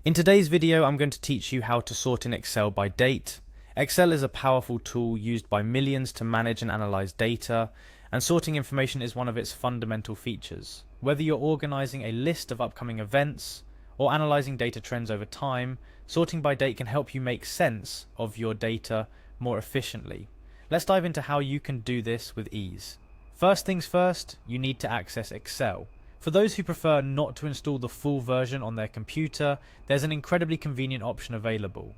In today's video, I'm going to teach you how to sort in Excel by date. Excel is a powerful tool used by millions to manage and analyze data, and sorting information is one of its fundamental features. Whether you're organizing a list of upcoming events or analyzing data trends over time, sorting by date can help you make sense of your data more efficiently. Let's dive into how you can do this with ease. First things first, you need to access Excel. For those who prefer not to install the full version on their computer, there's an incredibly convenient option available: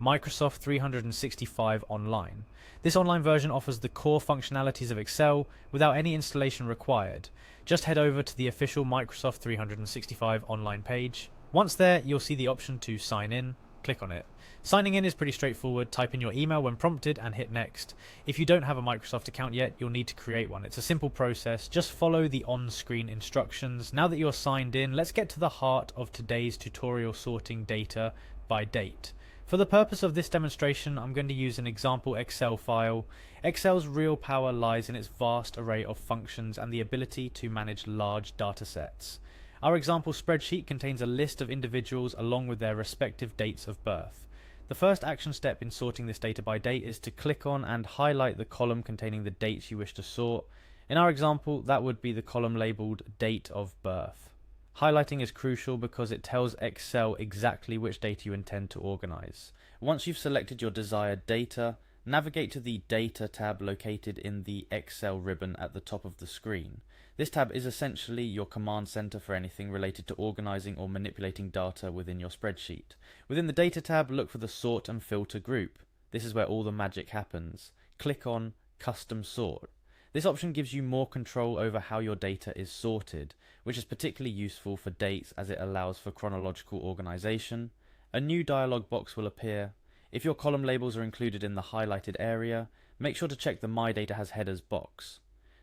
Microsoft 365 Online. This online version offers the core functionalities of Excel without any installation required. Just head over to the official Microsoft 365 Online page. Once there, you'll see the option to sign in. Click on it. Signing in is pretty straightforward. Type in your email when prompted and hit next. If you don't have a Microsoft account yet, you'll need to create one. It's a simple process. Just follow the on-screen instructions. Now that you're signed in, let's get to the heart of today's tutorial: sorting data by date. For the purpose of this demonstration, I'm going to use an example Excel file. Excel's real power lies in its vast array of functions and the ability to manage large data sets. Our example spreadsheet contains a list of individuals along with their respective dates of birth. The first action step in sorting this data by date is to click on and highlight the column containing the dates you wish to sort. In our example, that would be the column labeled Date of Birth. Highlighting is crucial because it tells Excel exactly which data you intend to organize. Once you've selected your desired data, navigate to the Data tab located in the Excel ribbon at the top of the screen. This tab is essentially your command center for anything related to organizing or manipulating data within your spreadsheet. Within the Data tab, look for the Sort and Filter group. This is where all the magic happens. Click on Custom Sort. This option gives you more control over how your data is sorted, which is particularly useful for dates as it allows for chronological organization. A new dialog box will appear. If your column labels are included in the highlighted area, make sure to check the My Data Has Headers box.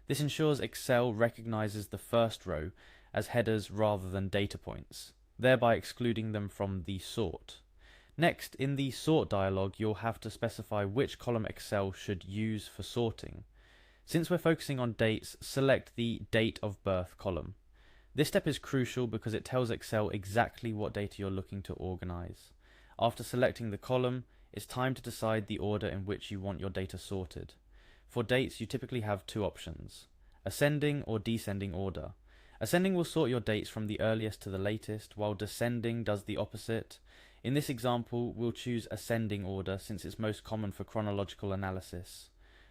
This ensures Excel recognizes the first row as headers rather than data points, thereby excluding them from the sort. Next, in the Sort dialog, you'll have to specify which column Excel should use for sorting. Since we're focusing on dates, select the Date of Birth column. This step is crucial because it tells Excel exactly what data you're looking to organize. After selecting the column, it's time to decide the order in which you want your data sorted. For dates, you typically have two options: ascending or descending order. Ascending will sort your dates from the earliest to the latest, while descending does the opposite. In this example, we'll choose ascending order since it's most common for chronological analysis.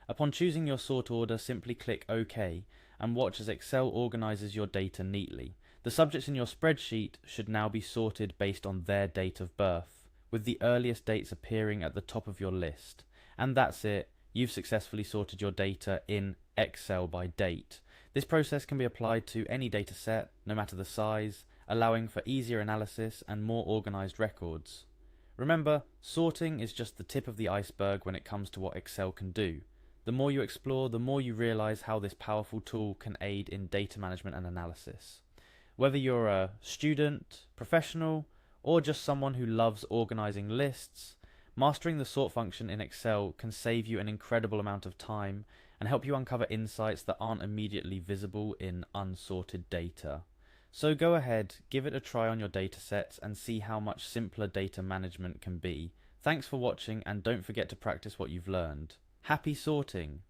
Upon choosing your sort order, simply click OK and watch as Excel organizes your data neatly. The subjects in your spreadsheet should now be sorted based on their date of birth, with the earliest dates appearing at the top of your list. And that's it. You've successfully sorted your data in Excel by date. This process can be applied to any data set, no matter the size, allowing for easier analysis and more organized records. Remember, sorting is just the tip of the iceberg when it comes to what Excel can do. The more you explore, the more you realize how this powerful tool can aid in data management and analysis. Whether you're a student, professional, or just someone who loves organizing lists, mastering the sort function in Excel can save you an incredible amount of time and help you uncover insights that aren't immediately visible in unsorted data. So go ahead, give it a try on your datasets and see how much simpler data management can be. Thanks for watching, and don't forget to practice what you've learned. Happy sorting!